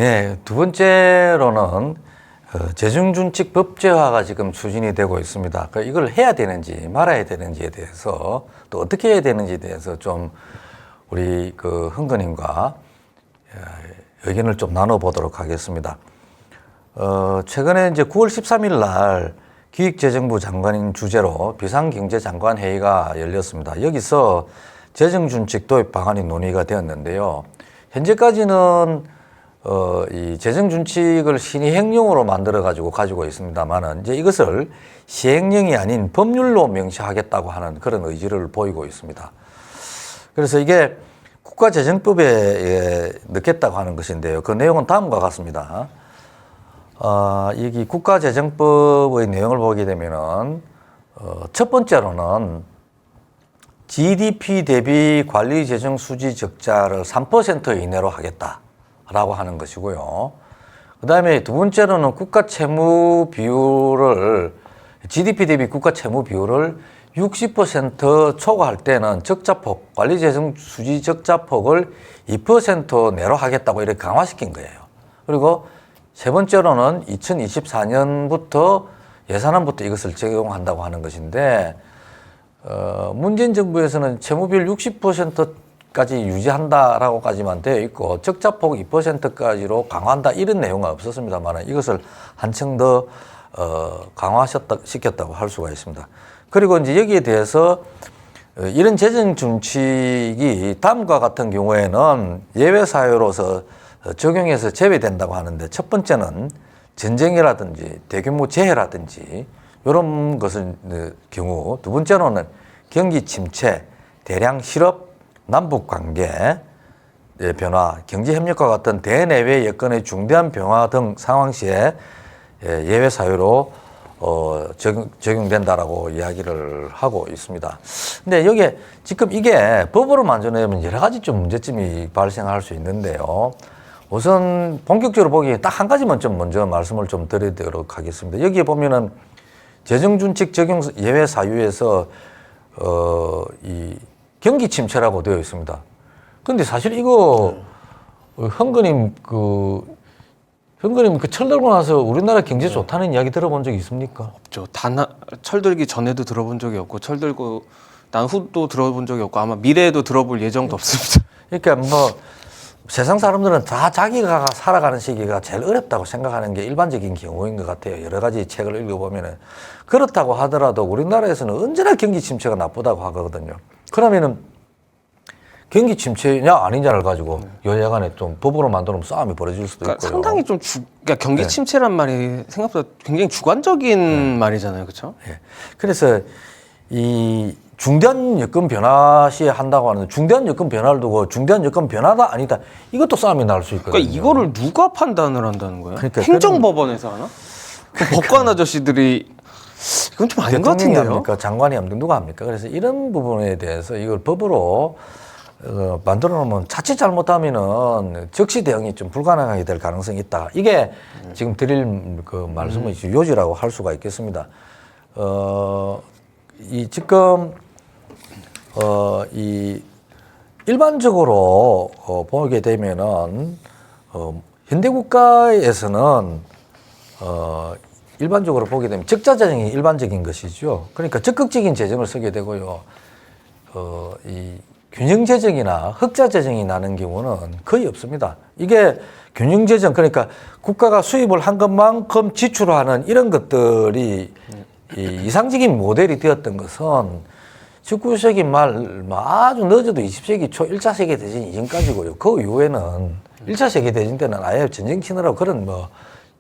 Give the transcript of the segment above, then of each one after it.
네, 두 번째로는 재정준칙 법제화가 지금 추진이 되고 있습니다. 그러니까 이걸 해야 되는지 말아야 되는지에 대해서 또 어떻게 해야 되는지에 대해서 좀 우리 그 흥건님과 의견을 좀 나눠보도록 하겠습니다. 최근에 이제 9월 13일 날 기획재정부 장관인 주재로 비상경제장관 회의가 열렸습니다. 여기서 재정준칙 도입 방안이 논의가 되었는데요. 현재까지는 이 재정준칙을 신의행령으로 만들어 가지고 있습니다만은 이제 이것을 시행령이 아닌 법률로 명시하겠다고 하는 그런 의지를 보이고 있습니다. 그래서 이게 국가재정법에 넣겠다고 하는 것인데요. 그 내용은 다음과 같습니다. 여기 국가재정법의 내용을 보게 되면은 첫 번째로는 GDP 대비 관리재정 수지 적자를 3% 이내로 하겠다라고 하는 것이고요. 그 다음에 두 번째로는 국가 채무 비율을 GDP 대비 국가 채무 비율을 60% 초과할 때는 적자폭, 관리재정 수지 적자폭을 2% 내로 하겠다고 이렇게 강화시킨 거예요. 그리고 세 번째로는 2024년부터 예산안부터 이것을 적용한다고 하는 것인데, 문재인 정부에서는 채무비율 60%까지 유지한다라고까지만 되어 있고, 적자폭 2%까지로 강화한다 이런 내용은 없었습니다만 이것을 한층 더 강화시켰다고 할 수가 있습니다. 그리고 이제 여기에 대해서 이런 재정 준칙이 다음과 같은 경우에는 예외 사유로서 적용해서 제외된다고 하는데, 첫 번째는 전쟁이라든지 대규모 재해라든지 이런 것의 경우, 두 번째로는 경기 침체, 대량 실업, 남북 관계 변화, 경제 협력과 같은 대내외 여건의 중대한 변화 등 상황 시에 예외 사유로 적용된다라고 이야기를 하고 있습니다. 근데 여기에 지금 이게 법으로 만들어내면 여러 가지 좀 문제점이 발생할 수 있는데요. 우선 본격적으로 보기에 딱 한 가지만 좀 먼저 말씀을 좀 드리도록 하겠습니다. 여기에 보면은 재정준칙 적용 예외 사유에서 이 경기 침체라고 되어 있습니다. 근데 사실 이거 현근님 그 철들고 나서 우리나라 경제 좋다는 이야기 들어본 적 있습니까? 없죠. 철들기 전에도 들어본 적이 없고 철들고 난 후도 들어본 적이 없고 아마 미래에도 들어볼 예정도 없습니다. 그러니까 뭐 세상 사람들은 다 자기가 살아가는 시기가 제일 어렵다고 생각하는 게 일반적인 경우인 것 같아요. 여러 가지 책을 읽어보면은. 그렇다고 하더라도 우리나라에서는 언제나 경기 침체가 나쁘다고 하거든요. 그러면은 경기 침체냐 아니냐를 가지고 여야간에 좀 법으로 만들면 싸움이 벌어질 수도 있고요. 상당히 좀 그러니까 경기 침체란 말이 생각보다 굉장히 주관적인 말이잖아요, 그렇죠? 예. 그래서 이 중대한 여건 변화 시에 한다고 하는데, 중대한 여건 변화를 두고 중대한 여건 변화다 아니다 이것도 싸움이 날 수 있거든요. 그러니까 이거를 누가 판단을 한다는 거예요? 그러니까 행정법원에서 하나? 법관 아저씨들이 이건 좀 아닌 것 대통령이 같은데요? 합니까? 장관이 합니까? 누가 합니까? 그래서 이런 부분에 대해서 이걸 법으로 만들어 놓으면 자칫 잘못하면은 즉시 대응이 좀 불가능하게 될 가능성이 있다. 이게 지금 드릴 그 말씀의 요지라고 할 수가 있겠습니다. 지금 이 일반적으로 보게 되면은 현대 국가에서는 일반적으로 보게 되면 적자 재정이 일반적인 것이죠. 그러니까 적극적인 재정을 쓰게 되고요. 이 균형 재정이나 흑자 재정이 나는 경우는 거의 없습니다. 이게 균형 재정, 그러니까 국가가 수입을 한 것만큼 지출하는 이런 것들이 이 이상적인 모델이 되었던 것은 19세기 말 아주 늦어도 20세기 초 1차 세계대전 이전까지고요. 그 이후에는 1차 세계대전 때는 아예 전쟁 치느라고 그런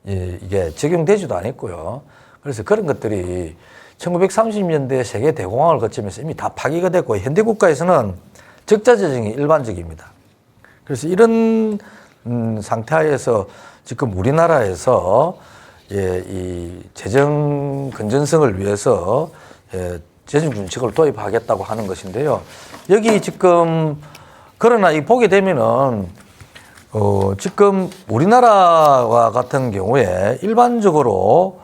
이게 적용되지도 않았고요. 그래서 그런 것들이 1930년대 세계 대공황을 거치면서 이미 다 파기가 됐고, 현대 국가에서는 적자 재정이 일반적입니다. 그래서 이런 상태에서 지금 우리나라에서 이 재정 건전성을 위해서 재정 준칙을 도입하겠다고 하는 것인데요. 여기 지금 그러나 이 보게 되면은 지금 우리나라와 같은 경우에 일반적으로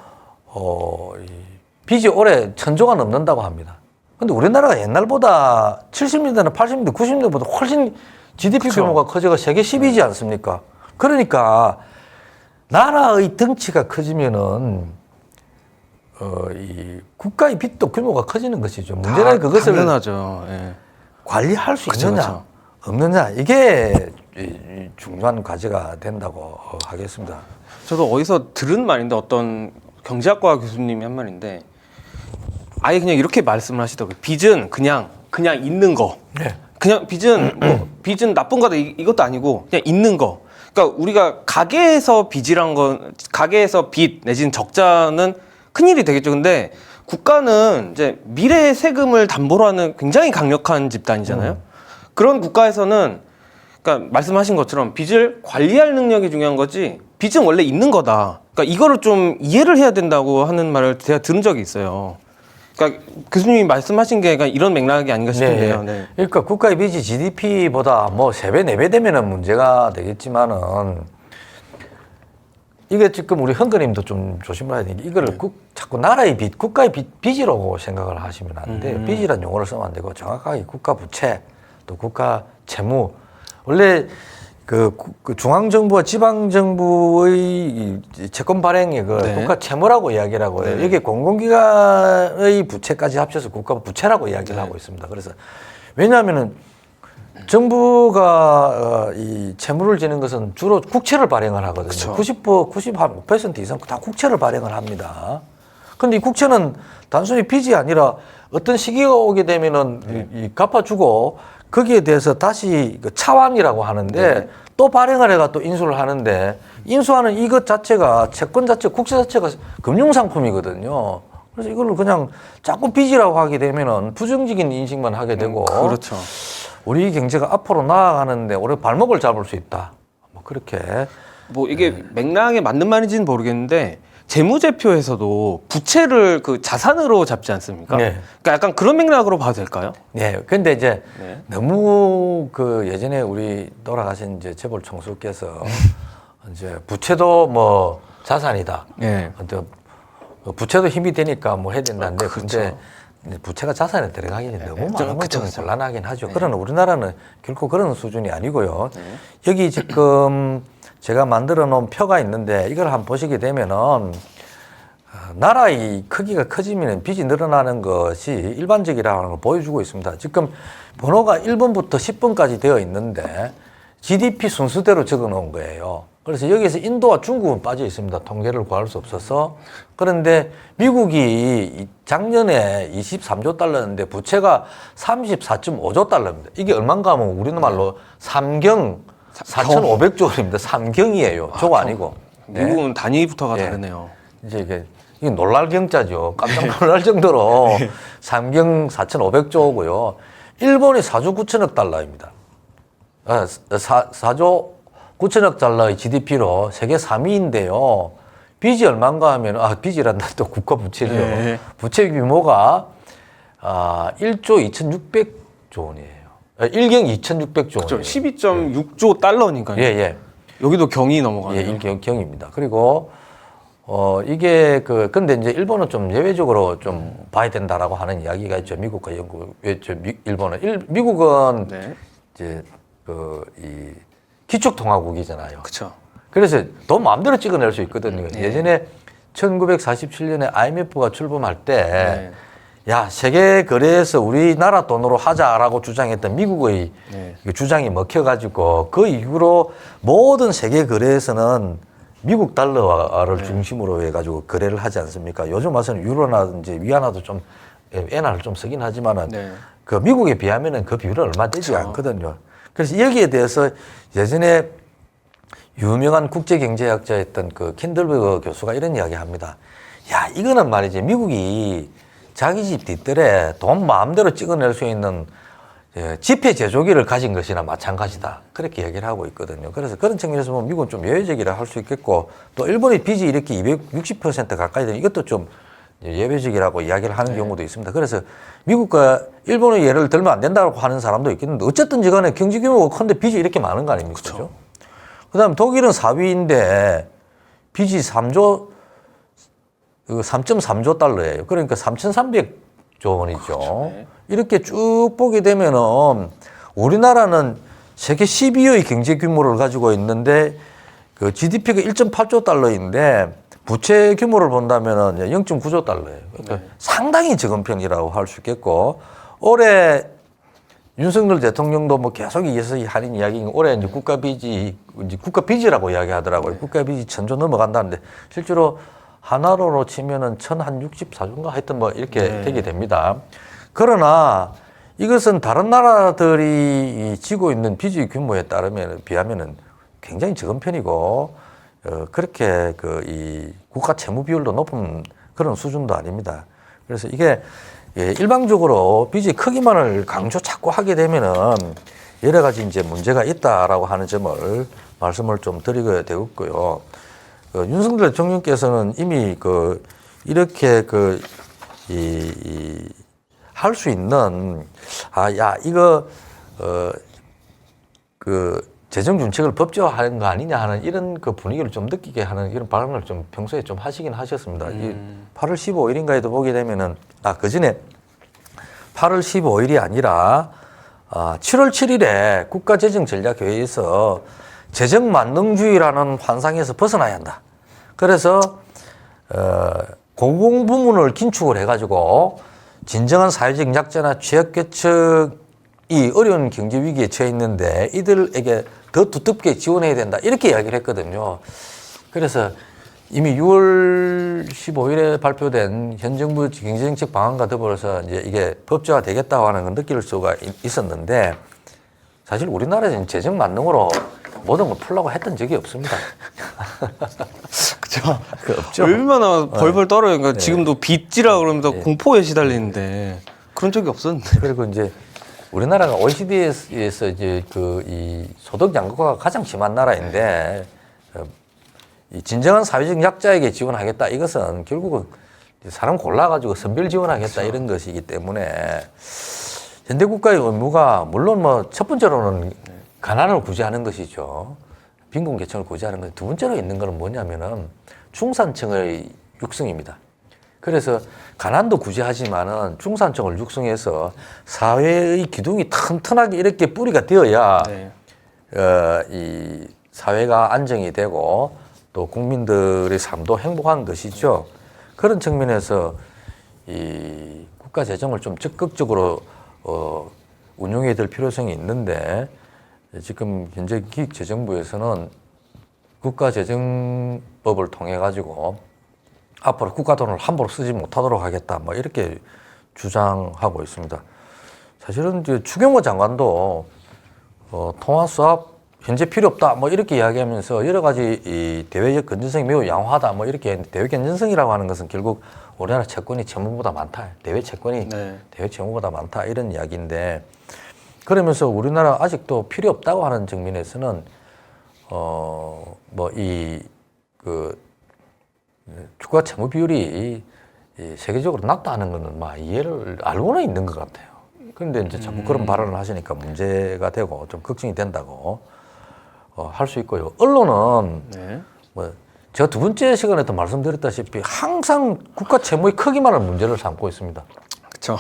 빚이 올해 1,000조가 넘는다고 합니다. 근데 우리나라가 옛날보다 70년대나 80년대, 90년대보다 훨씬 GDP 규모가 커져가 세계 10위지 않습니까? 그러니까 나라의 덩치가 커지면은 이 국가의 빚도 규모가 커지는 것이죠. 문제는 그것을 당연하죠. 예. 관리할 수 그쵸, 있느냐 그쵸. 없느냐 이게 이 중요한 과제가 된다고 하겠습니다. 저도 어디서 들은 말인데 어떤 경제학과 교수님이 한 말인데 아예 그냥 이렇게 말씀을 하시더라고요. 빚은 그냥 있는 거. 네. 그냥 빚은 뭐 빚은 나쁜 거다 이것도 아니고 그냥 있는 거. 그러니까 우리가 가계에서 빚이란 건 가계에서 빚 내지는 적자는 큰일이 되겠죠. 근데 국가는 이제 미래의 세금을 담보로 하는 굉장히 강력한 집단이잖아요. 그런 국가에서는 그러니까 말씀하신 것처럼 빚을 관리할 능력이 중요한 거지 빚은 원래 있는 거다. 그러니까 이거를 좀 이해를 해야 된다고 하는 말을 제가 들은 적이 있어요. 그러니까 교수님이 말씀하신 게 그러니까 이런 맥락이 아닌가 싶은데요. 네. 그러니까 국가의 빚이 GDP보다 뭐 3배, 4배 되면은 문제가 되겠지만은 이게 지금 우리 헌금님도 좀 조심을 해야 되는 게 이거를 자꾸 나라의 빚, 국가의 빚이라고 생각을 하시면 안 돼요. 빚이라는 용어를 쓰면 안 되고 정확하게 국가 부채 또 국가 채무 원래 그 중앙정부와 지방정부의 이 채권 발행액을 네. 국가 채무라고 이야기를 하고 요 네. 이게 공공기관의 부채까지 합쳐서 국가 부채라고 이야기를 하고 있습니다. 그래서 왜냐하면은 정부가 이 채무를 지는 것은 주로 국채를 발행을 하거든요. 그쵸. 95% 이상 다 국채를 발행을 합니다. 그런데 이 국채는 단순히 빚이 아니라 어떤 시기가 오게 되면은 이 갚아주고 거기에 대해서 다시 그 차환이라고 하는데 또 발행을 해가 또 인수를 하는데 인수하는 이것 자체가 채권 자체, 국채 자체가 금융상품이거든요. 그래서 이걸 그냥 자꾸 빚이라고 하게 되면은 부정적인 인식만 하게 되고 그렇죠. 우리 경제가 앞으로 나아가는데 우리 발목을 잡을 수 있다. 뭐 그렇게 뭐 이게 맥락에 맞는 말인지는 모르겠는데 재무제표에서도 부채를 그 자산으로 잡지 않습니까? 네. 그러니까 약간 그런 맥락으로 봐도 될까요? 네. 근데 이제 네. 너무 그 예전에 우리 돌아가신 이제 재벌 총수께서 이제 부채도 뭐 자산이다. 네. 부채도 힘이 되니까 뭐 해야 된다는데 그렇죠. 근데 이제 부채가 자산에 들어가기는 너무 많은 건 그쵸, 좀 그쵸. 곤란하긴 하죠. 그러나 우리나라는 결코 그런 수준이 아니고요. 네. 여기 지금 제가 만들어 놓은 표가 있는데 이걸 한번 보시게 되면은 나라의 크기가 커지면 빚이 늘어나는 것이 일반적이라는 걸 보여주고 있습니다. 지금 번호가 1번부터 10번까지 되어 있는데 GDP 순서대로 적어 놓은 거예요. 그래서 여기서 인도와 중국은 빠져 있습니다. 통계를 구할 수 없어서. 그런데 미국이 작년에 23조 달러였는데 부채가 34.5조 달러입니다. 이게 얼마인가 하면 우리말로 삼경 4,500조 원입니다. 삼경이에요. 조가 아니고. 네. 미국은 단위부터가 예. 다르네요. 이제 이게 놀랄 경자죠. 깜짝 놀랄 정도로 삼경 4,500조고요. 일본이 4조 9천억 달러입니다. 4조 9천억 달러의 GDP로 세계 3위인데요. 빚이 얼마인가 하면 빚이란다 또 국가 부채죠. 네. 부채 규모가 1조 2,600조 원이에요. 1경 2,600조 그렇죠. 원이에요. 12.6조 달러니까요. 예. 여기도 경이 넘어가네요. 예, 일경입니다. 그리고 이게 근데 이제 일본은 좀 예외적으로 좀 봐야 된다라고 하는 이야기가 있죠. 미국과 영국, 일본은 미국은 네. 이제 이 기축통화국이잖아요. 그렇죠. 그래서 돈 마음대로 찍어낼 수 있거든요. 예전에 1947년에 IMF가 출범할 때, 야, 세계 거래에서 우리나라 돈으로 하자라고 주장했던 미국의 그 주장이 먹혀가지고 그 이후로 모든 세계 거래에서는 미국 달러를 중심으로 해가지고 거래를 하지 않습니까? 요즘 와서는 유로나든지 위안화도 좀 엔화를 좀 쓰긴 하지만은 그 미국에 비하면은 그 비율은 얼마 되지 않거든요. 그래서 여기에 대해서 예전에 유명한 국제경제학자였던 그 킨들버그 교수가 이런 이야기 합니다. 야, 이거는 말이지 미국이 자기 집 뒷뜰에 돈 마음대로 찍어낼 수 있는 지폐 제조기를 가진 것이나 마찬가지다. 그렇게 얘기를 하고 있거든요. 그래서 그런 측면에서 보면 미국은 좀 예외적이라 할 수 있겠고 또 일본의 빚이 이렇게 260% 가까이 되는 이것도 좀 예외적이라고 이야기를 하는 경우도 있습니다. 그래서 미국과 일본의 예를 들면 안 된다고 하는 사람도 있겠는데 어쨌든지 간에 경제 규모가 큰데 빚이 이렇게 많은 거 아닙니까? 그렇죠. 그다음 독일은 4위인데 빚이 3.3조 달러예요. 그러니까 3,300조 원이죠. 이렇게 쭉 보게 되면은 우리나라는 세계 12위의 경제 규모를 가지고 있는데 그 GDP가 1.8조 달러인데 부채 규모를 본다면은 0.9조 달러예요. 그러니까 상당히 적은 편이라고 할 수 있겠고 올해 윤석열 대통령도 뭐 계속 이어서 하는 이야기는 올해 이제 국가 빚이라고 이야기하더라고요. 국가 빚이 1,000조 넘어간다는데 실제로 하나로 치면은 1,064조인가 하여튼 뭐 이렇게 되게 됩니다. 그러나 이것은 다른 나라들이 지고 있는 빚의 규모에 비하면은 굉장히 적은 편이고 그렇게 이 국가 채무 비율도 높은 그런 수준도 아닙니다. 그래서 이게 일방적으로 빚의 크기만을 자꾸 하게 되면은 여러 가지 이제 문제가 있다라고 하는 점을 말씀을 좀 드리게 되었고요. 윤석열 대통령께서는 이미 이렇게 할 수 있는 재정 준칙을 법제화하는 거 아니냐 하는 이런 분위기를 좀 느끼게 하는 이런 발언을 좀 평소에 좀 하시긴 하셨습니다. 이 8월 15일인가에도 보게 되면은 그 전에 8월 15일이 아니라 7월 7일에 국가재정전략회의에서 재정 만능주의라는 환상에서 벗어나야 한다. 그래서 공공부문을 긴축을 해가지고 진정한 사회적 약자나 취약계층이 어려운 경제 위기에 처해 있는데 이들에게 더 두텁게 지원해야 된다. 이렇게 이야기를 했거든요. 그래서 이미 6월 15일에 발표된 현 정부 경제정책 방안과 더불어서 이제 이게 법제화 되겠다고 하는 건 느낄 수가 있었는데 사실 우리나라에서는 재정 만능으로 모든 걸 풀려고 했던 적이 없습니다. 그죠? 없죠. 얼마나 벌벌 떨어요. 그러니까 지금도 빚지라 그러면서 공포에 시달리는데 그런 적이 없었는데. 그리고 이제 우리나라가 OECD에서 이제 이 소득 양극화가 가장 심한 나라인데 이 진정한 사회적 약자에게 지원하겠다. 이것은 결국은 사람 골라가지고 선별 지원하겠다. 이런 것이기 때문에 현대 국가의 의무가 물론 뭐 첫 번째로는 가난을 구제하는 것이죠. 빈곤 계층을 구제하는 것. 두 번째로 있는 것은 뭐냐면은 중산층의 육성입니다. 그래서 가난도 구제하지만은 중산층을 육성해서 사회의 기둥이 튼튼하게 이렇게 뿌리가 되어야 이 사회가 안정이 되고 또 국민들의 삶도 행복한 것이죠. 그런 측면에서 이 국가 재정을 좀 적극적으로 운용해야 될 필요성이 있는데 지금 현재 기획재정부에서는 국가재정법을 통해 가지고 앞으로 국가 돈을 함부로 쓰지 못하도록 하겠다 뭐 이렇게 주장하고 있습니다. 사실은 이제 추경호 장관도 통화 수합 현재 필요 없다 뭐 이렇게 이야기하면서 여러 가지 이 대외적 건전성이 매우 양호하다 뭐 이렇게 했는데 대외 건전성이라고 하는 것은 결국 우리나라 채권이 채무보다 많다. 대외 채권이 대외 채무보다 많다 이런 이야기인데 그러면서 우리나라 아직도 필요 없다고 하는 측면에서는 주가 채무 비율이 세계적으로 낮다는 거는 막 이해를 알고는 있는 것 같아요. 그런데 이제 자꾸 그런 발언을 하시니까 문제가 되고 좀 걱정이 된다고 할 수 있고요. 언론은 제가 두 번째 시간에도 말씀드렸다시피 항상 국가 채무의 크기만을 문제를 삼고 있습니다. 그렇죠.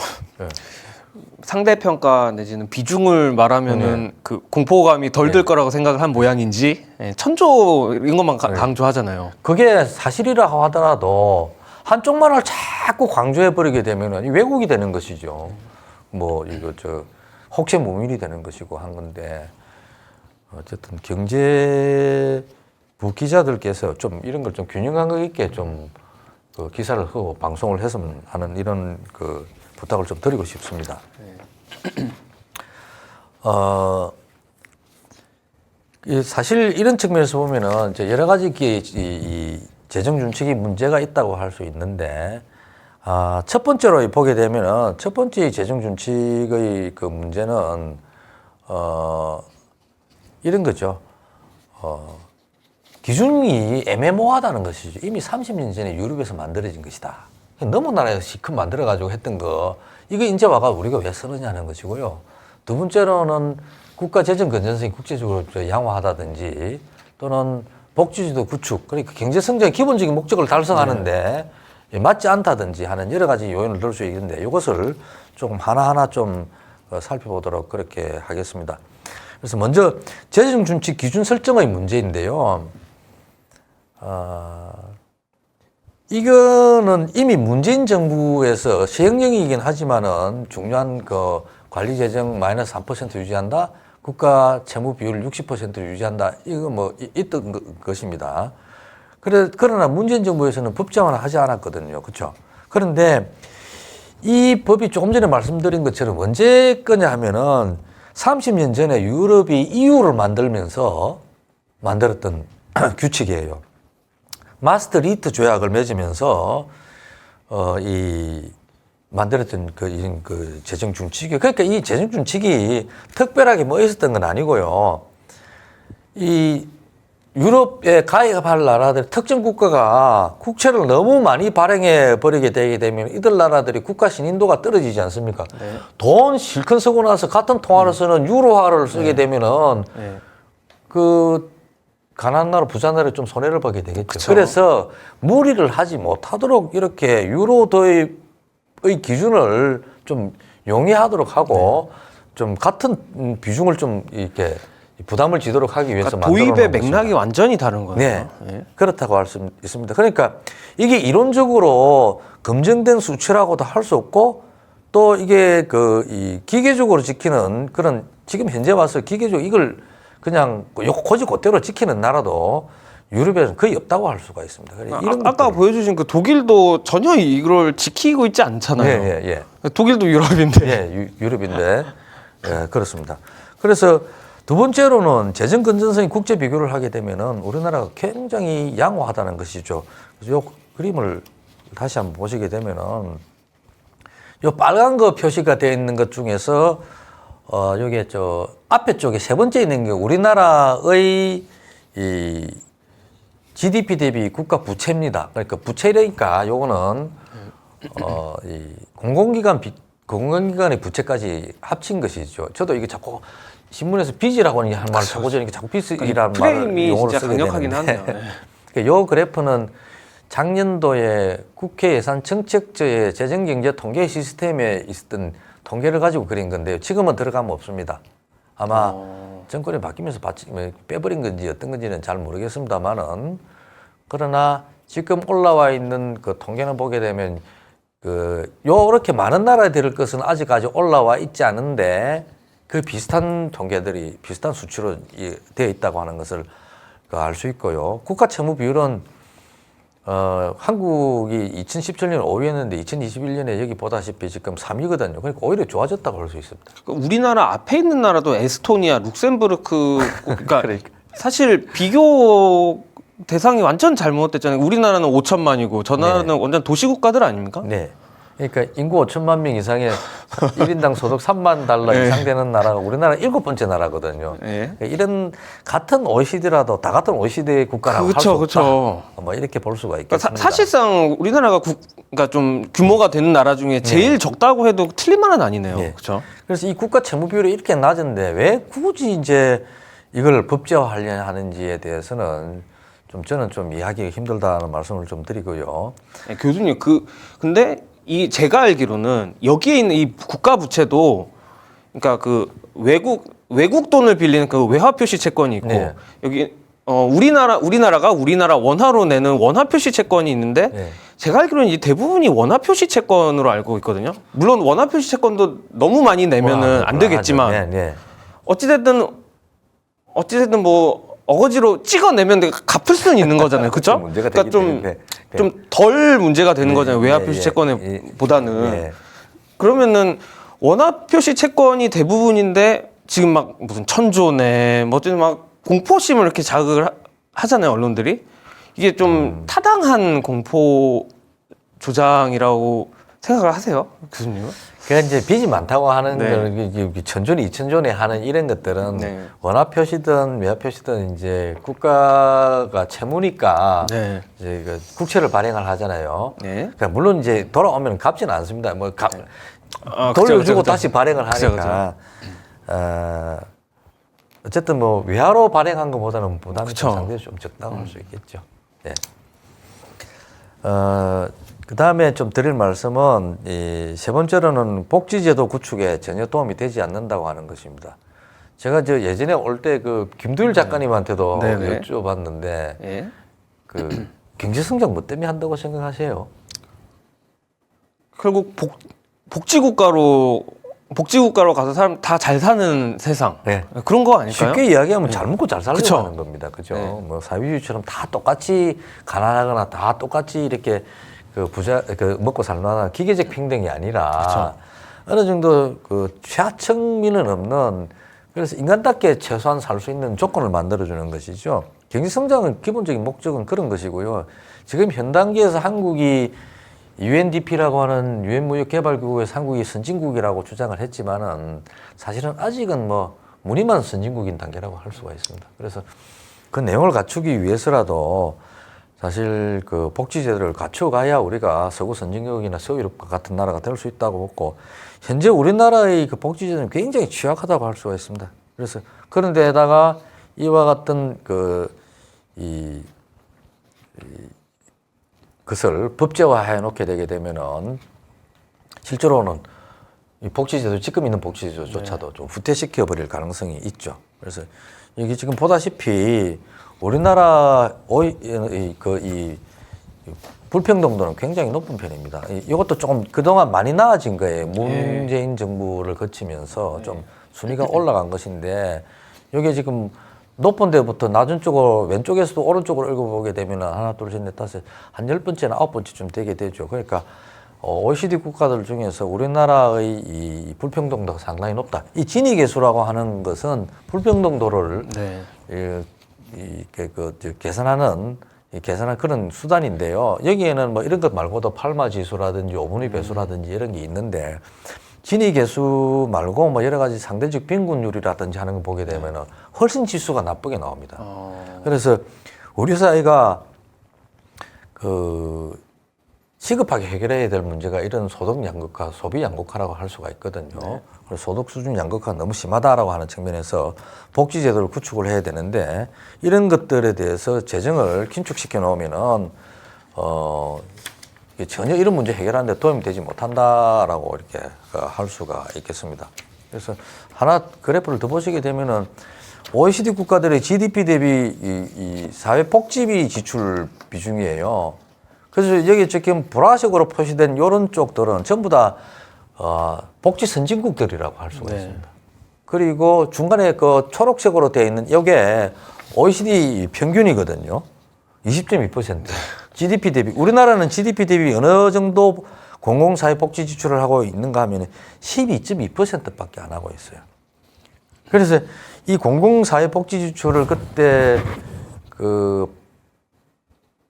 상대평가 내지는 비중을 말하면은 그 공포감이 덜 들 거라고 생각을 한 모양인지 1,000조인 것만 강조하잖아요. 그게 사실이라고 하더라도 한쪽만을 자꾸 강조해 버리게 되면은 왜곡이 되는 것이죠. 혹세무민이 되는 것이고 한 건데 어쨌든 경제부 기자들께서 좀 이런 걸 좀 균형감 있게 좀 기사를 하고 방송을 했으면 하는 이런 부탁을 좀 드리고 싶습니다. 사실 이런 측면에서 보면은 이제 여러 가지 이 재정 준칙이 문제가 있다고 할 수 있는데, 첫 번째로 보게 되면은 첫 번째 재정 준칙의 문제는 이런 거죠. 기준이 애매모호하다는 것이죠. 이미 30년 전에 유럽에서 만들어진 것이다. 너무 나라에서 시컷 만들어가지고 했던 거, 이거 이제 와가 우리가 왜 쓰느냐는 것이고요. 두 번째로는 국가 재정 건전성이 국제적으로 양호하다든지 또는 복지제도 구축, 그러니까 경제 성장의 기본적인 목적을 달성하는데 맞지 않다든지 하는 여러 가지 요인을 들 수 있는데 이것을 조금 하나하나 좀 살펴보도록 그렇게 하겠습니다. 그래서 먼저 재정 준칙 기준 설정의 문제인데요. 이거는 이미 문재인 정부에서 시행령이긴 하지만은 중요한 그 관리 재정 마이너스 3% 유지한다. 국가 채무 비율 60%를 유지한다. 이거 뭐 있던 것입니다. 그러나 문재인 정부에서는 법제화는 하지 않았거든요. 그렇죠? 그런데 이 법이 조금 전에 말씀드린 것처럼 언제 거냐 하면은 30년 전에 유럽이 EU를 만들면서 만들었던 규칙이에요. 마스트리히트 조약을 맺으면서 만들었던 그 재정 준칙이, 그러니까 이 재정 준칙이 특별하게 뭐 있었던 건 아니고요. 이 유럽에 가입할 나라들 특정 국가가 국채를 너무 많이 발행해 버리게 되게 되면 이들 나라들이 국가 신인도가 떨어지지 않습니까? 네. 돈 실컷 쓰고 나서 같은 통화를 쓰는 유로화를 쓰게 되면은 그 가난한 나라, 부자 나라에 좀 손해를 보게 되겠죠. 그쵸. 그래서 무리를 하지 못하도록 이렇게 유로 도입의 기준을 좀 용이하도록 하고 좀 같은 비중을 좀 이렇게 부담을 지도록 하기 위해서 그러니까 만들어 도입의 놓은 것입니다. 맥락이 완전히 다른 거네요. 네. 예. 그렇다고 할 수 있습니다. 그러니까 이게 이론적으로 검증된 수치라고도 할 수 없고 또 이게 이 기계적으로 지키는 그런 지금 현재 와서 기계적으로 이걸 그냥 고지 그대로 지키는 나라도 유럽에는 거의 없다고 할 수가 있습니다. 아까 보여주신 그 독일도 전혀 이걸 지키고 있지 않잖아요. 예. 독일도 유럽인데. 예, 유럽인데. 예, 그렇습니다. 그래서 두 번째로는 재정 건전성이 국제 비교를 하게 되면은 우리나라가 굉장히 양호하다는 것이죠. 그래서 이 그림을 다시 한번 보시게 되면은 이 빨간 거 표시가 되어 있는 것 중에서 요게 앞에 쪽에 세 번째 있는 게 우리나라의 이 GDP 대비 국가 부채입니다. 그러니까 부채니까 요거는 이 공공기관의 부채까지 합친 것이죠. 저도 이게 자꾸 신문에서 빚이라고 하는 말을 자꾸 저니까 자꾸 빚이라는 프레임이 용어를 진짜 쓰게 강력하긴 되는데 하네요. 그러니까 요 그래프는 작년도에 국회 예산 정책처의 재정경제 통계 시스템에 있었던 통계를 가지고 그린 건데요. 지금은 들어가면 없습니다. 아마 정권이 바뀌면서 빼버린 건지 어떤 건지는 잘 모르겠습니다만은 그러나 지금 올라와 있는 그 통계는 보게 되면 요렇게 많은 나라들일 것은 아직까지 올라와 있지 않은데 그 비슷한 통계들이 비슷한 수치로 되어 있다고 하는 것을 알 수 있고요. 국가 채무 비율은 한국이 2017년 5위였는데 2021년에 여기 보다시피 지금 3위거든요. 그러니까 오히려 좋아졌다고 할 수 있습니다. 우리나라 앞에 있는 나라도 에스토니아, 룩셈부르크, 그러니까 사실 비교 대상이 완전 잘못됐잖아요. 우리나라는 5천만이고 저 나라는 완전 도시국가들 아닙니까? 네. 그러니까 인구 5천만 명 이상의 1인당 소득 3만 달러 이상 되는 나라가 우리나라 7번째 나라거든요. 그러니까 이런 같은 OECD라도 다 같은 OECD 국가라고 할 수 없다. 뭐 이렇게 볼 수가 있겠습니다. 그러니까 사실상 우리나라가 그러니까 좀 규모가 되는 나라 중에 제일 적다고 해도 틀린 말은 아니네요. 그렇죠? 그래서 이 국가 채무 비율이 이렇게 낮은데 왜 굳이 이제 이걸 법제화하려냐 하는지에 대해서는 저는 좀 이해하기가 힘들다는 말씀을 좀 드리고요. 네, 교수님 근데 제가 알기로는 여기에 있는 이 국가 부채도 그러니까 그 외국 돈을 빌리는 그 외화 표시 채권이 있고 여기 우리나라가 우리나라 원화로 내는 원화 표시 채권이 있는데 제가 알기로는 이 대부분이 원화 표시 채권으로 알고 있거든요. 물론 원화 표시 채권도 너무 많이 내면은 안 되겠지만 어찌됐든 뭐 어거지로 찍어내면 갚을 수는 있는 거잖아요. 그렇죠? 그러니까 좀 덜 문제가 되는 거잖아요. 외화 표시 채권에 보다는. 그러면은 원화 표시 채권이 대부분인데 지금 막 무슨 천조네 뭐 어쨌든 막 공포심을 이렇게 자극을 하잖아요, 언론들이. 이게 좀 타당한 공포 조장이라고 생각을 하세요, 교수님은? 그러니까 이제 빚이 많다고 하는 거는 천존이 이천존에 하는 이런 것들은 원화 표시든 외화 표시든 이제 국가가 채무니까 이제 그 국채를 발행을 하잖아요. 그러니까 물론 이제 돌아오면 갚지는 않습니다. 뭐 돌려주고 다시 발행을 하니까. 어쨌든 뭐 외화로 발행한 것보다는 부담이 상당히 좀 적다고 할 수 있겠죠. 네. 그 다음에 좀 드릴 말씀은 세 번째로는 복지제도 구축에 전혀 도움이 되지 않는다고 하는 것입니다. 제가 예전에 올 때 그 김두일 작가님한테도 여쭤봤는데 그 경제 성장 뭐 때문에 한다고 생각하세요? 결국 복지국가로 가서 사람 다 잘 사는 세상. 네. 그런 거 아닐까요? 쉽게 이야기하면 잘 먹고 잘 살려고 그쵸. 하는 겁니다. 그죠? 네. 뭐 사회주의처럼 다 똑같이 가난하거나 다 똑같이 이렇게 그 먹고 살만한 기계적 평등이 아니라 어느 정도 그 최하층민은 없는 그래서 인간답게 최소한 살 수 있는 조건을 만들어주는 것이죠. 경제성장은 기본적인 목적은 그런 것이고요. 지금 현 단계에서 한국이 UNDP라고 하는 유엔무역개발기구에서 한국이 선진국이라고 주장을 했지만은 사실은 아직은 뭐 무늬만 선진국인 단계라고 할 수가 있습니다. 그래서 그 내용을 갖추기 위해서라도 사실 그 복지제도를 갖춰가야 우리가 서구 선진국이나 서유럽과 같은 나라가 될 수 있다고 보고 현재 우리나라의 그 복지제도는 굉장히 취약하다고 할 수가 있습니다. 그래서 그런 데에다가 이와 같은 그것을 법제화해 놓게 되게 되면은 실제로는 이 복지제도 지금 있는 복지제도조차도 좀 후퇴시켜 버릴 가능성이 있죠. 그래서 여기 지금 보다시피 우리나라 이 불평등도는 굉장히 높은 편입니다. 이것도 조금 그동안 많이 나아진 거예요. 문재인 정부를 거치면서 좀 순위가 올라간 것인데 이게 지금 높은 데부터 낮은 쪽으로 왼쪽에서도 오른쪽으로 읽어보게 되면 하나, 둘, 셋, 넷, 다섯 한 10번째나 9번째쯤 되게 되죠. 그러니까 OECD 국가들 중에서 우리나라의 이 불평등도가 상당히 높다. 이 지니계수라고 하는 것은 불평등도를 계산하는 그런 수단인데요. 여기에는 뭐 이런 것 말고도 팔마 지수라든지 오분위 배수라든지 이런 게 있는데 지니 계수 말고 뭐 여러 가지 상대적 빈곤율이라든지 하는 거 보게 되면은 훨씬 지수가 나쁘게 나옵니다. 그래서 우리 사회가 그 시급하게 해결해야 될 문제가 이런 소득 양극화, 소비 양극화라고 할 수가 있거든요. 그래서 소득 수준 양극화가 너무 심하다라고 하는 측면에서 복지 제도를 구축을 해야 되는데 이런 것들에 대해서 재정을 긴축시켜 놓으면은 전혀 이런 문제 해결하는데 도움이 되지 못한다라고 이렇게 할 수가 있겠습니다. 그래서 하나 그래프를 더 보시게 되면은 OECD 국가들의 GDP 대비 이 사회복지비 지출 비중이에요. 그래서 여기 지금 보라색으로 표시된 이런 쪽들은 전부 다 복지 선진국들이라고 할 수가 있습니다. 그리고 중간에 그 초록색으로 되어 있는 이게 OECD 평균이거든요. 20.2%. GDP 대비 우리나라는 GDP 대비 어느 정도 공공사회복지 지출을 하고 있는가 하면 12.2%밖에 안 하고 있어요. 그래서 이 공공사회복지 지출을 그때 그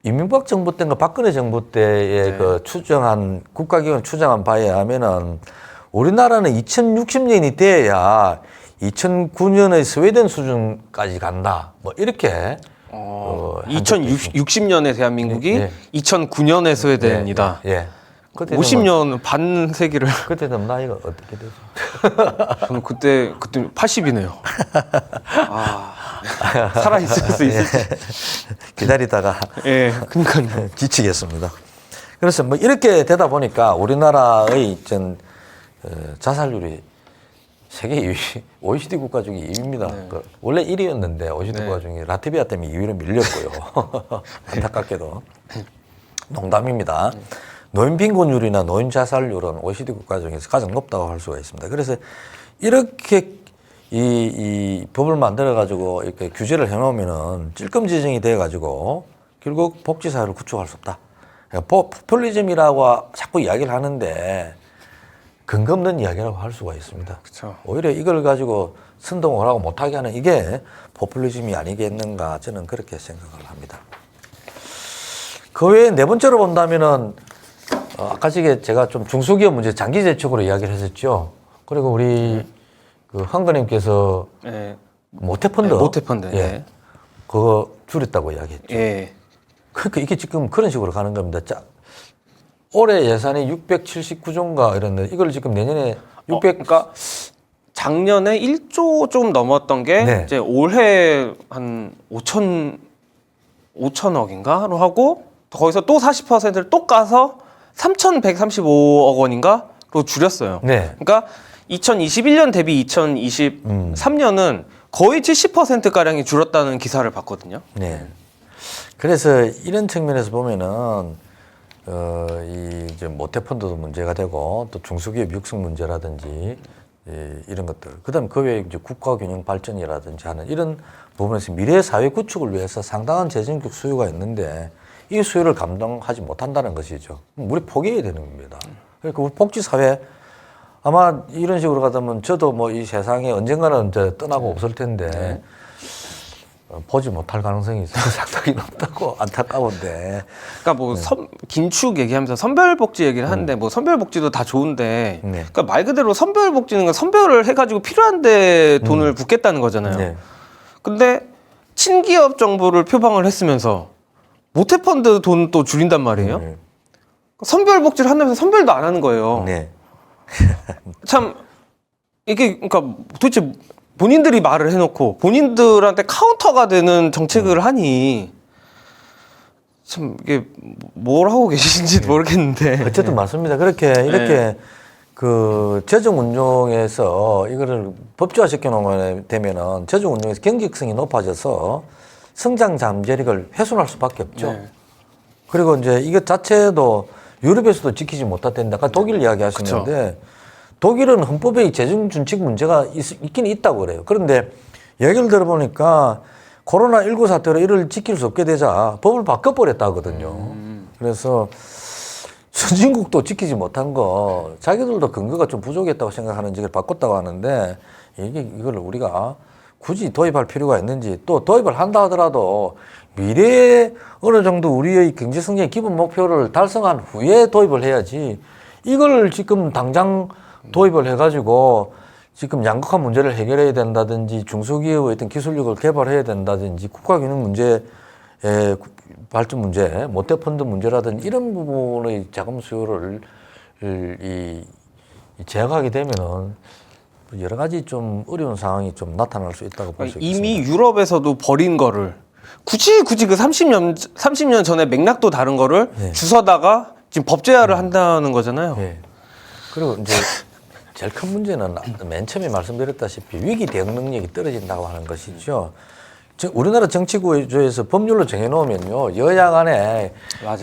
이명박 정부 때인가 박근혜 정부 때에 그 추정한 국가기관 추정한 바에 하면은 우리나라는 2060년이 돼야 2009년의 스웨덴 수준까지 간다. 뭐 이렇게 2060년에 대한민국이 2009년에 스웨덴이다. 50년 반 세기를. 그때 되면 나이가 어떻게 되죠? 저는 그때 80이네요. 살아 있을 수 있을지. 기다리다가 그러니까요. 지치겠습니다. 그래서 뭐 이렇게 되다 보니까 우리나라의 자살률이 세계 2위, OECD 국가 중에 2위입니다. 원래 1위였는데 OECD 국가 중에 라트비아 때문에 2위로 밀렸고요. 안타깝게도. 농담입니다. 노인 빈곤율이나 노인 자살률은 OECD 국가 중에서 가장 높다고 할 수가 있습니다. 그래서 이렇게 이 법을 만들어 가지고 이렇게 규제를 해놓으면은 찔끔지정이 돼 가지고 결국 복지사회를 구축할 수 없다. 그러니까 포퓰리즘이라고 자꾸 이야기를 하는데 근거 없는 이야기라고 할 수가 있습니다. 그쵸. 오히려 이걸 가지고 선동을 하고 못하게 하는 이게 포퓰리즘이 아니겠는가 저는 그렇게 생각을 합니다. 그 외에 네 번째로 본다면은 아까 제가 좀 중소기업 문제 장기 재촉으로 이야기를 했었죠. 그리고 우리 그 황거님께서 모태펀드, 모태펀드, 그거 줄였다고 이야기했죠. 그러니까 이게 지금 그런 식으로 가는 겁니다. 자, 올해 예산이 679조인가 이랬는데 이걸 지금 내년에 600. 그러니까 작년에 1조 좀 넘었던 게 이제 올해 한 5천억인가로 하고 거기서 또 40%를 또 까서 3,135억 원인가로 줄였어요. 그러니까 2021년 대비 2023년은 거의 70%가량이 줄었다는 기사를 봤거든요. 그래서 이런 측면에서 보면은 이 이제 모태펀드도 문제가 되고 또 중소기업 육성 문제라든지 이런 것들. 그다음 그 외에 이제 국가균형 발전이라든지 하는 이런 부분에서 미래 사회 구축을 위해서 상당한 재정적 수요가 있는데 이 수요를 감당하지 못한다는 것이죠. 우리 포기해야 되는 겁니다. 그러니까 우리 복지 사회 아마 이런 식으로 가다 보면 저도 뭐 이 세상에 언젠가는 이제 떠나고 없을 텐데 보지 못할 가능성이 있어서 상당히 높다고 안타까운데. 그러니까 뭐 긴축 얘기하면서 선별복지 얘기를 하는데 뭐 선별복지도 다 좋은데 네. 그러니까 말 그대로 선별복지는 선별을 해가지고 필요한데 돈을 붓겠다는 거잖아요. 네. 근데 친기업 정부를 표방을 했으면서 모태펀드 돈 또 줄인단 말이에요. 네. 선별복지를 한다면서 선별도 안 하는 거예요. 네. 참 이게 그러니까 도대체 본인들이 말을 해놓고 본인들한테 카운터가 되는 정책을 하니 참 이게 뭘 하고 계시는지 모르겠는데. 어쨌든 맞습니다. 그렇게 이렇게 그 재정 운용에서 이거를 법제화 시켜 놓으면 되면은 재정 운용에서 경직성이 높아져서 성장 잠재력을 훼손할 수밖에 없죠. 네. 그리고 이제 이것 자체도 유럽에서도 지키지 못했는데 아까 독일 이야기 하시는데 독일은 헌법에 재정 준칙 문제가 있긴 있다고 그래요. 그런데 얘기를 들어보니까 코로나19 사태로 이를 지킬 수 없게 되자 법을 바꿔버렸다 하거든요. 그래서 선진국도 지키지 못한 거 자기들도 근거가 좀 부족했다고 생각하는지 이걸 바꿨다고 하는데 이걸 우리가 굳이 도입할 필요가 있는지 또 도입을 한다 하더라도 미래에 어느 정도 우리의 경제 성장의 기본 목표를 달성한 후에 도입을 해야지 이걸 지금 당장 도입을 해가지고 지금 양극화 문제를 해결해야 된다든지 중소기업의 어떤 기술력을 개발해야 된다든지 국가균형 문제, 발전 문제, 모태펀드 문제라든지 이런 부분의 자금 수요를 제약하게 되면은 여러 가지 좀 어려운 상황이 좀 나타날 수 있다고 볼 수 있습니다. 이미 유럽에서도 버린 거를 굳이 그 30년 전에 맥락도 다른 거를 네. 주워다가 지금 법제화를 한다는 거잖아요. 네. 그리고 이제 제일 큰 문제는 맨 처음에 말씀드렸다시피 위기 대응 능력이 떨어진다고 하는 것이죠. 우리나라 정치구조에서 법률로 정해놓으면요 여야 간에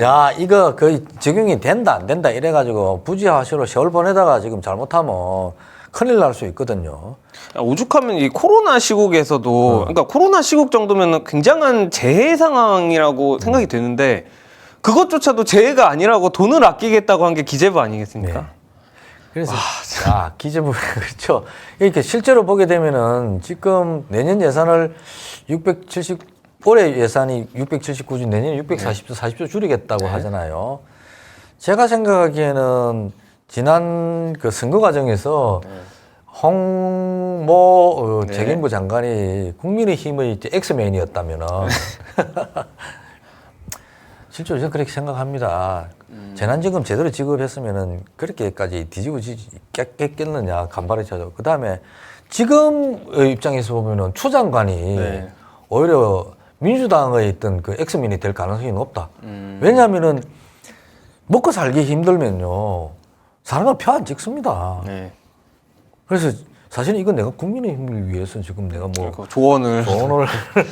야 이거 거의 적용이 된다 안 된다 이래가지고 부지하시로 세월 보내다가 지금 잘못하면 큰일 날 수 있거든요. 오죽하면 이 코로나 시국에서도 그러니까 코로나 시국 정도면 굉장한 재해 상황이라고 생각이 되는데 그것조차도 재해가 아니라고 돈을 아끼겠다고 한 게 기재부 아니겠습니까? 네. 그래서 기재부 그렇죠. 이렇게 실제로 보게 되면은 지금 내년 예산을 올해 예산이 679조 내년 640조 40조 줄이겠다고 하잖아요. 제가 생각하기에는 지난 그 선거 과정에서 홍모 재경부 장관이 국민의힘의 이제 엑스맨이었다면은 실제로 저는 그렇게 생각합니다. 재난지금 제대로 지급했으면은 그렇게까지 뒤집어지겠느냐 간발의 차죠. 그 다음에 지금의 입장에서 보면은 추 장관이 오히려 민주당의 있던 그 엑스맨이 될 가능성이 높다. 왜냐하면은 먹고 살기 힘들면요 사람은 표 안 찍습니다. 네. 그래서 사실 이건 내가 국민의힘을 위해서 지금 내가 뭐 조언을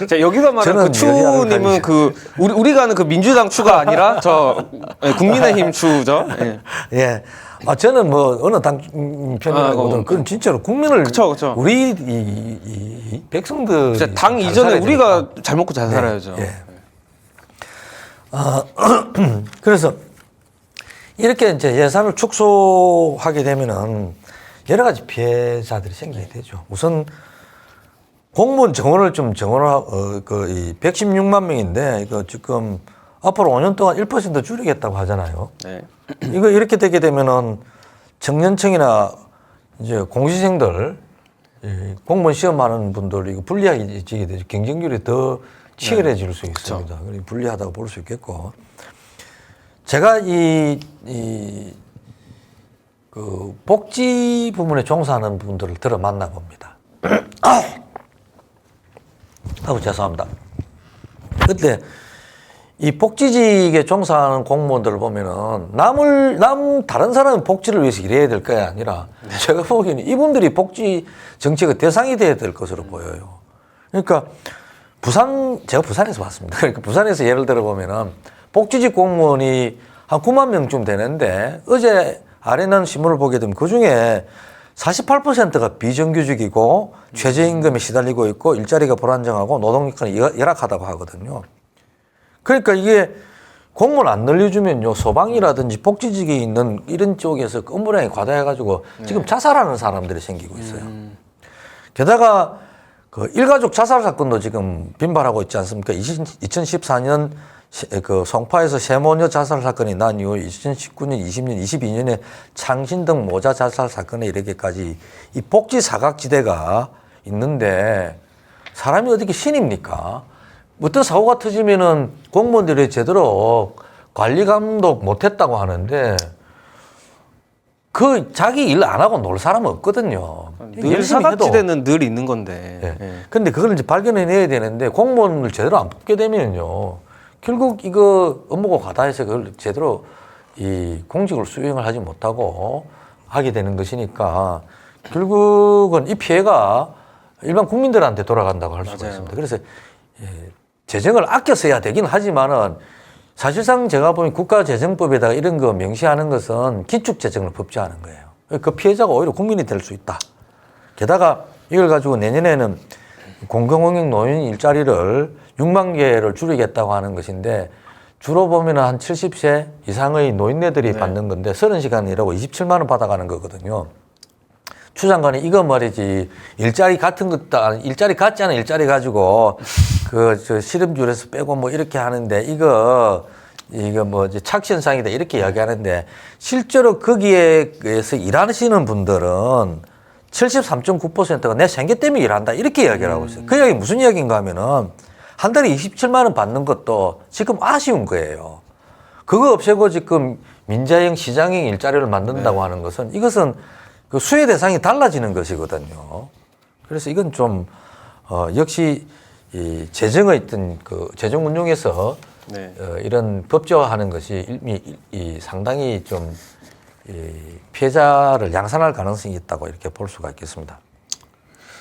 자, 여기서 저는 말하는 그 추님은 그 우리가 아는 그 민주당 추가 아니라 저 국민의힘 추죠. 예. 예. 저는 뭐 어느 당 편이라고든 그건 진짜로 국민을 그쵸. 우리 이 백성들 진짜 당 이전에 우리가 잘 먹고 잘 살아야죠. 예. 그래서 이렇게 이제 예산을 축소하게 되면은 여러 가지 피해자들이 생기게 되죠. 우선 공무원 정원을 좀 이 116만 명인데 이거 지금 앞으로 5년 동안 1% 줄이겠다고 하잖아요. 네. 이거 이렇게 되게 되면은 청년층이나 이제 공시생들 공무원 시험하는 분들 이거 불리해지게 되죠. 경쟁률이 더 치열해질 수 있습니다. 그렇죠. 불리하다고 볼 수 있겠고. 제가 그 복지 부문에 종사하는 분들을 들어 만나봅니다. 죄송합니다. 그때 이 복지직에 종사하는 공무원들을 보면은 다른 사람은 복지를 위해서 일해야 될 게 아니라 제가 보기에는 이분들이 복지 정책의 대상이 돼야 될 것으로 보여요. 그러니까 제가 부산에서 봤습니다. 그러니까 부산에서 예를 들어 보면은 복지직 공무원이 한 9만 명쯤 되는데 어제 아래는 신문을 보게 되면 그 중에 48%가 비정규직이고 최저임금에 시달리고 있고 일자리가 불안정하고 노동력이 열악하다고 하거든요. 그러니까 이게 공무원 안 늘려주면요, 소방이라든지 복지직에 있는 이런 쪽에서 업무량이 과다해가지고 지금 자살하는 사람들이 생기고 있어요. 게다가 그 일가족 자살 사건도 지금 빈발하고 있지 않습니까? 2014년 그 송파에서 세모녀 자살 사건이 난 이후 2019년, 20년, 22년에 창신등 모자 자살 사건에 이르기까지 이 복지 사각지대가 있는데 사람이 어떻게 신입니까? 어떤 사고가 터지면은 공무원들이 제대로 관리 감독 못했다고 하는데 그 자기 일 안 하고 놀 사람은 없거든요. 늘 열심히 해도. 사각지대는 늘 있는 건데. 예. 예. 근데 그걸 이제 발견해내야 되는데 공무원을 제대로 안 뽑게 되면요. 결국 이거 업무가 과다해서 그걸 제대로 이 공직을 수행을 하지 못하고 하게 되는 것이니까 결국은 이 피해가 일반 국민들한테 돌아간다고 할 수가 맞아요. 있습니다. 그래서 재정을 아껴 써야 되긴 하지만은 사실상 제가 보면 국가재정법에다가 이런 거 명시하는 것은 기축재정을 법제하는 거예요. 그 피해자가 오히려 국민이 될 수 있다. 게다가 이걸 가지고 내년에는 공공응용 노인 일자리를 6만 개를 줄이겠다고 하는 것인데 주로 보면 한 70세 이상의 노인네들이 받는 건데 30시간 일하고 27만 원 받아가는 거거든요. 추 장관이 이거 말이지 일자리 같은 것도 일자리 같지 않은 일자리 가지고 저 실업률에서 빼고 뭐 이렇게 하는데 이거 뭐 이제 착시현상이다 이렇게 이야기하는데 실제로 거기에서 일하시는 분들은 73.9%가 내 생계 때문에 일한다 이렇게 이야기를 하고 있어요. 그 이야기 무슨 이야기인가 하면은 한 달에 27만 원 받는 것도 지금 아쉬운 거예요. 그거 없애고 지금 민자형 시장형 일자리를 만든다고 하는 것은 이것은 그 수혜 대상이 달라지는 것이거든요. 그래서 이건 좀 역시 이 재정의 어떤 그 재정 운용에서 이런 법제화하는 것이 이미 상당히 좀 이 피해자를 양산할 가능성이 있다고 이렇게 볼 수가 있겠습니다.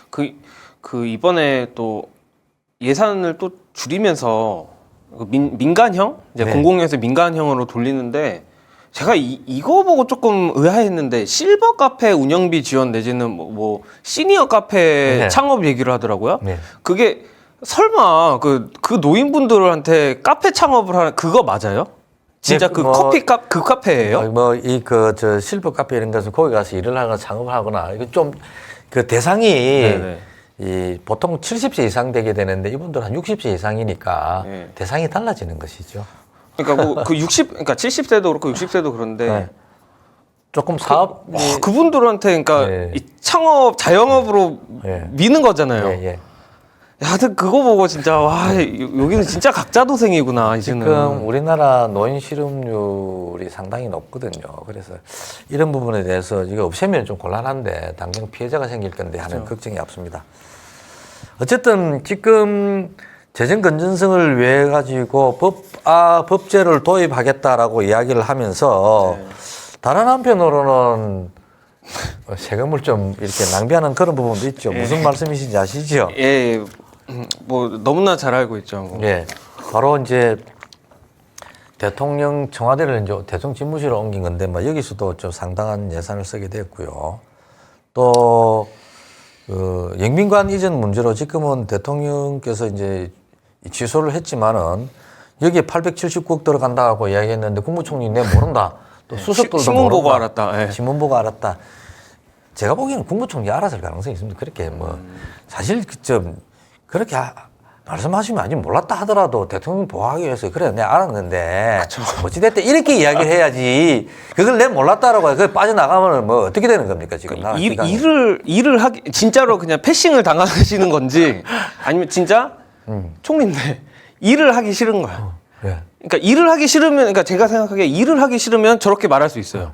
그 이번에 또 예산을 또 줄이면서 민간형 이제 네. 공공에서 민간형으로 돌리는데 제가 이거 보고 조금 의아했는데 실버 카페 운영비 지원 내지는 뭐 시니어 카페 네. 창업 얘기를 하더라고요. 네. 그게 설마 그 노인분들한테 카페 창업을 하는 그거 맞아요? 진짜 네, 그 뭐, 커피값 그 카페예요? 저 실버 카페 이런 것은 거기 가서 일을 하거나 창업을 하거나 이거 좀 그 대상이 네네. 이 보통 70세 이상 되게 되는데 이분들 한 60세 이상이니까 네. 대상이 달라지는 것이죠. 그러니까 뭐 그 70세도 그렇고 60세도 그런데 네. 조금 사업 그분들한테 그러니까 네. 이 창업 자영업으로 네. 미는 거잖아요. 예. 하여튼 그거 보고 진짜 와 여기는 진짜 각자 도생이구나 이제는. 지금 우리나라 노인 실업률이 상당히 높거든요. 그래서 이런 부분에 대해서 이거 없애면 좀 곤란한데 당장 피해자가 생길 건데 하는 걱정이 앞섭니다. 어쨌든 지금 재정 건전성을 위해 가지고 법제를 도입하겠다라고 이야기를 하면서 다른 한편으로는 세금을 좀 이렇게 낭비하는 그런 부분도 있죠. 무슨 말씀이신지 아시죠? 예, 뭐 너무나 잘 알고 있죠. 뭐. 예, 바로 이제 대통령 청와대를 이제 대통령 집무실로 옮긴 건데, 뭐 여기서도 좀 상당한 예산을 쓰게 됐고요. 또 그 영빈관 이전 문제로 지금은 대통령께서 이제 취소를 했지만은 여기에 879억 들어간다고 이야기했는데 국무총리 내 모른다. 또 수석들도 신문 모른다. 보고 알았다. 예. 신문 보고 알았다. 제가 보기에는 국무총리 알았을 가능성이 있습니다. 그렇게 뭐 사실 좀 그렇게 말씀하시면 아직 몰랐다 하더라도 대통령 보호하기 위해서 그래 내가 알았는데 어찌됐든 이렇게 이야기를 해야지 그걸 내가 몰랐다라고 그걸 빠져나가면 뭐 어떻게 되는 겁니까 지금 일을 하기 진짜로 그냥 패싱을 당하시는 건지 아니면 진짜 총리인데 일을 하기 싫은 거야. 예. 그러니까 일을 하기 싫으면 그러니까 제가 생각하기에 일을 하기 싫으면 저렇게 말할 수 있어요.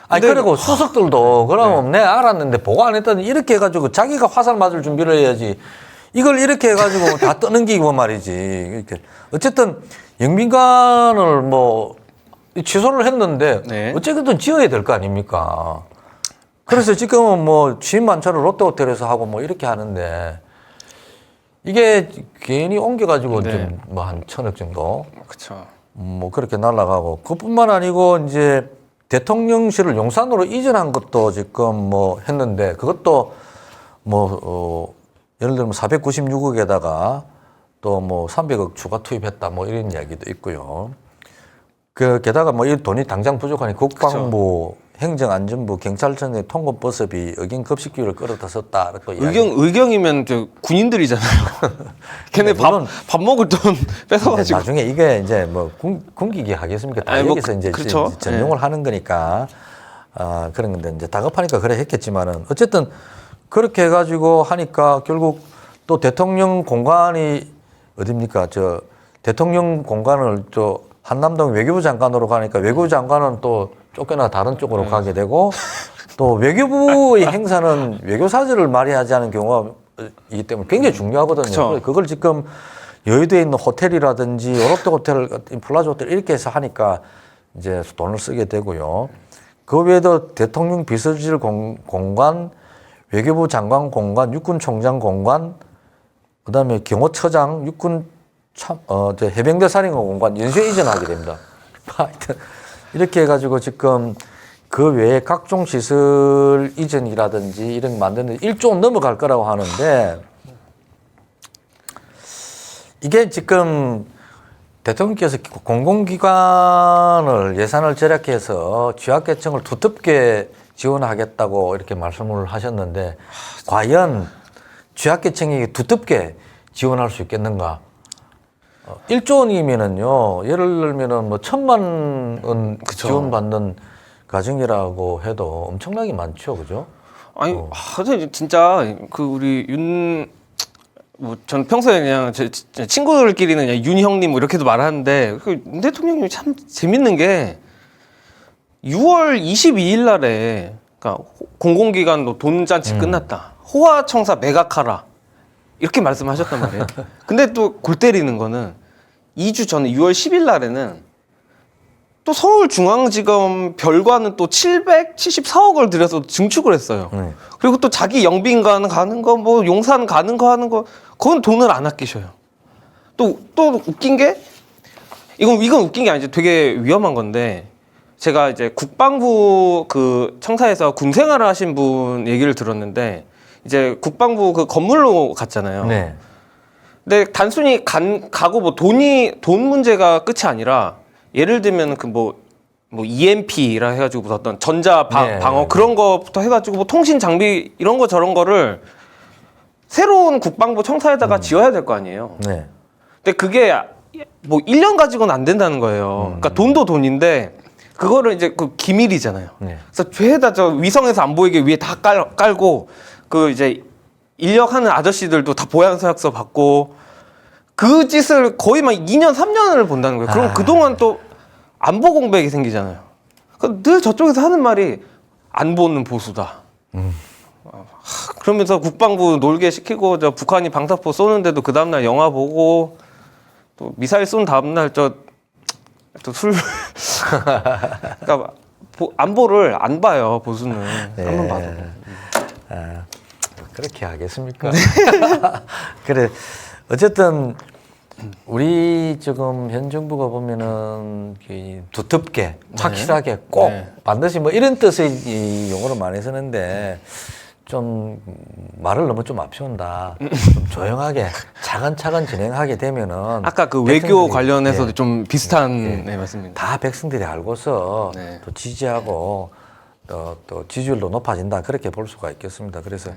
아니 그리고 수석들도 그럼 내가 알았는데 보고 안 했더니 이렇게 해가지고 자기가 화살 맞을 준비를 해야지 이걸 이렇게 해가지고 다 떠넘기고 말이지. 이렇게 어쨌든 영빈관을 뭐 취소를 했는데 네. 어쨌든 지어야 될 거 아닙니까? 그래서 지금은 뭐 취임 만찬을 롯데호텔에서 하고 뭐 이렇게 하는데 이게 괜히 옮겨가지고 네. 좀 뭐 한 1,000억 정도 그렇죠. 뭐 그렇게 날아가고 그뿐만 아니고 이제 대통령실을 용산으로 이전한 것도 지금 뭐 했는데 그것도 뭐 예를 들면 496억에다가 또 뭐 300억 추가 투입했다 뭐 이런 이야기도 있고요. 그 게다가 뭐 이 돈이 당장 부족하니 국방부, 행정안전부, 경찰청의 통근버스비 의경 급식비를 끌어다 썼다. 또 의경이면 저 군인들이잖아요. 걔네 물론 밥 먹을 돈 뺏어가지고. 나중에 이게 이제 뭐 군기기 하겠습니까? 다 아니, 뭐 여기서 이제 그렇죠. 전용을 하는 거니까 그런 건데 이제 다급하니까 그래 했겠지만은 어쨌든 그렇게 해가지고 하니까 결국 또 대통령 공관이 어딥니까? 저 대통령 공관을 저 한남동 외교부 장관으로 가니까 외교부 장관은 또 쫓겨나 다른 쪽으로 가게 되고 또 외교부의 행사는 외교사절을 말이하지 않은 경우가 이기 때문에 굉장히 중요하거든요. 그쵸. 그걸 지금 여의도에 있는 호텔이라든지 롯데 호텔, 플라자 호텔 이렇게 해서 하니까 이제 돈을 쓰게 되고요. 그 외에도 대통령 비서실 공관, 외교부 장관 공관, 육군 총장 공관, 그다음에 경호처장, 육군 저 해병대 사령관 공관 연쇄 이전하게 됩니다. 하여튼 이렇게 해가지고 지금 그 외에 각종 시설 이전이라든지 이런 거 만드는데 1조 원 넘어갈 거라고 하는데 이게 지금 대통령께서 공공기관을 예산을 절약해서 취약계층을 두텁게 지원하겠다고 이렇게 말씀을 하셨는데 과연 취약계층이 두텁게 지원할 수 있겠는가? 1조 원이면은요, 예를 들면은 뭐 1,000만 원 지원받는 가정이라고 해도 엄청나게 많죠, 그죠? 아니, 근데 진짜 그 우리 뭐 전 평소에 그냥 제 친구들끼리는 그냥 윤 형님 뭐 이렇게도 말하는데 윤 대통령님이 참 재밌는 게 6월 22일 날에 그러니까 공공기관 돈 잔치 끝났다. 호화청사 매각하라. 이렇게 말씀하셨단 말이에요. 근데 또 골 때리는 거는 2주 전에 6월 10일 날에는 또 서울중앙지검 별관은 또 774억을 들여서 증축을 했어요. 그리고 또 자기 영빈관 가는 거, 뭐 용산 가는 거 하는 거, 그건 돈을 안 아끼셔요. 또 웃긴 게, 이건 웃긴 게 아니죠. 되게 위험한 건데, 제가 이제 국방부 그 청사에서 군 생활을 하신 분 얘기를 들었는데, 이제 국방부 그 건물로 갔잖아요. 네. 근데 단순히 가고 뭐 돈 문제가 끝이 아니라 예를 들면 그 뭐 EMP라 해가지고 무슨 어떤 전자 방어 네. 그런 거부터 해가지고 뭐 통신 장비 이런 거 저런 거를 새로운 국방부 청사에다가 지어야 될 거 아니에요. 네. 근데 그게 뭐 1년 가지고는 안 된다는 거예요. 그러니까 돈도 돈인데 그거를 이제 그 기밀이잖아요. 네. 그래서 죄다 저 위성에서 안 보이게 위에 다 깔고 그 이제 인력하는 아저씨들도 다 보안서약서 받고 그 짓을 거의 막 2년, 3년을 본다는 거예요. 그럼 그동안 또 안보 공백이 생기잖아요. 늘 저쪽에서 하는 말이 안보는 보수다. 그러면서 국방부 놀게 시키고 저 북한이 방사포 쏘는데도 그 다음날 영화 보고 또 미사일 쏜 다음날 저 또 술 그러니까 안보를 안 봐요. 보수는 한번 봐도. 그렇게 하겠습니까? 그래. 어쨌든 우리 지금 현 정부가 보면은 두텁게 확실하게 꼭 반드시 뭐 이런 뜻의 이 용어를 많이 쓰는데 좀 말을 너무 좀 앞세운다. 좀 조용하게 차근차근 진행하게 되면은 아까 그 외교 관련해서도 좀 비슷한 네, 맞습니다. 다 백성들이 알고서 네. 또 지지하고 또 지지율도 높아진다 그렇게 볼 수가 있겠습니다. 그래서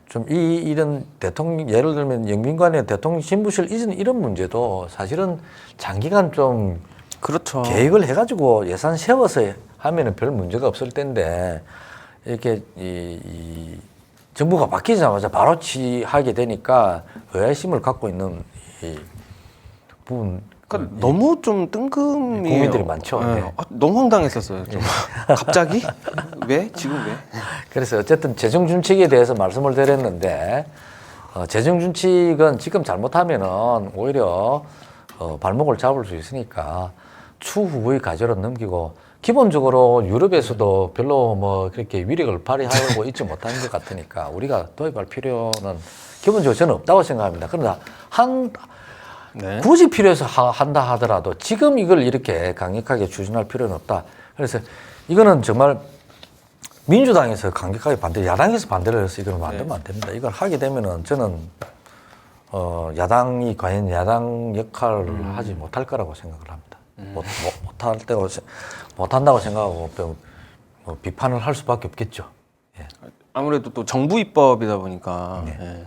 좀 이런 대통령 예를 들면 영빈관의 대통령 신부실 이전 이런 문제도 사실은 장기간 좀 그렇죠. 계획을 해가지고 예산 세워서 하면은 별 문제가 없을 텐데 이렇게 이 정부가 바뀌자마자 바로 하게 되니까 의아심을 갖고 있는 이 부분. 그러니까 너무 좀 뜬금이 국민들이 많죠. 네. 네. 너무 황당했었어요. 좀. 갑자기? 왜? 지금 왜? 그래서 어쨌든 재정 준칙에 대해서 말씀을 드렸는데 재정 준칙은 지금 잘못하면은 오히려 발목을 잡을 수 있으니까 추후의 과제로 넘기고 기본적으로 유럽에서도 별로 뭐 그렇게 위력을 발휘하고 있지 못하는 것 같으니까 우리가 도입할 필요는 기본적으로 저는 없다고 생각합니다. 그러나 네. 굳이 필요해서 한다 하더라도 지금 이걸 이렇게 강력하게 추진할 필요는 없다. 그래서 이거는 정말 민주당에서 강력하게 야당에서 반대를 해서 이걸 만들면 안 됩니다. 이걸 하게 되면은 저는 야당이 과연 야당 역할을 하지 못할 거라고 생각을 합니다. 못한다고 생각하고 뭐 비판을 할 수밖에 없겠죠. 예. 아무래도 또 정부 입법이다 보니까. 네. 예.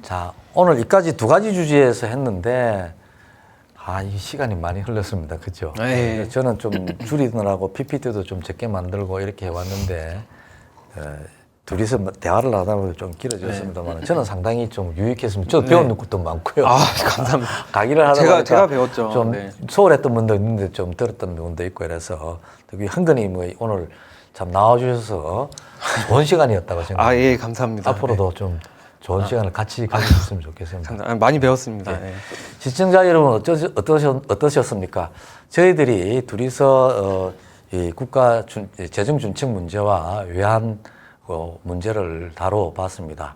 자, 오늘 이까지 두 가지 주제에서 했는데, 이 시간이 많이 흘렀습니다. 그죠? 예. 저는 좀 줄이느라고 PPT도 좀 적게 만들고 이렇게 해왔는데, 둘이서 대화를 하다 보니 좀 길어졌습니다만, 저는 상당히 좀 유익했습니다. 저도 배우는 것도 많고요. 감사합니다. 강의를 하다 보니까 제가 배웠죠. 좀 네. 소홀했던 분도 있는데 좀 들었던 분도 있고 이래서 특히 현근이 뭐 오늘 참 나와주셔서 좋은 시간이었다고 생각합니다. 예, 감사합니다. 앞으로도 좀 좋은 시간을 같이 가졌으면 좋겠습니다. 많이 배웠습니다. 네. 예. 시청자 여러분 어떠셨습니까? 저희들이 둘이서 이 국가 재정 준칙 문제와 외환 문제를 다뤄봤습니다.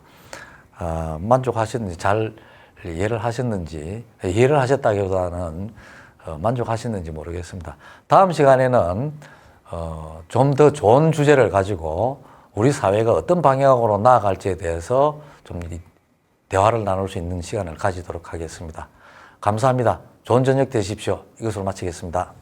만족하셨는지 잘 이해를 하셨는지 이해를 하셨다기보다는 만족하셨는지 모르겠습니다. 다음 시간에는 좀 더 좋은 주제를 가지고 우리 사회가 어떤 방향으로 나아갈지에 대해서 좀 대화를 나눌 수 있는 시간을 가지도록 하겠습니다. 감사합니다. 좋은 저녁 되십시오. 이것으로 마치겠습니다.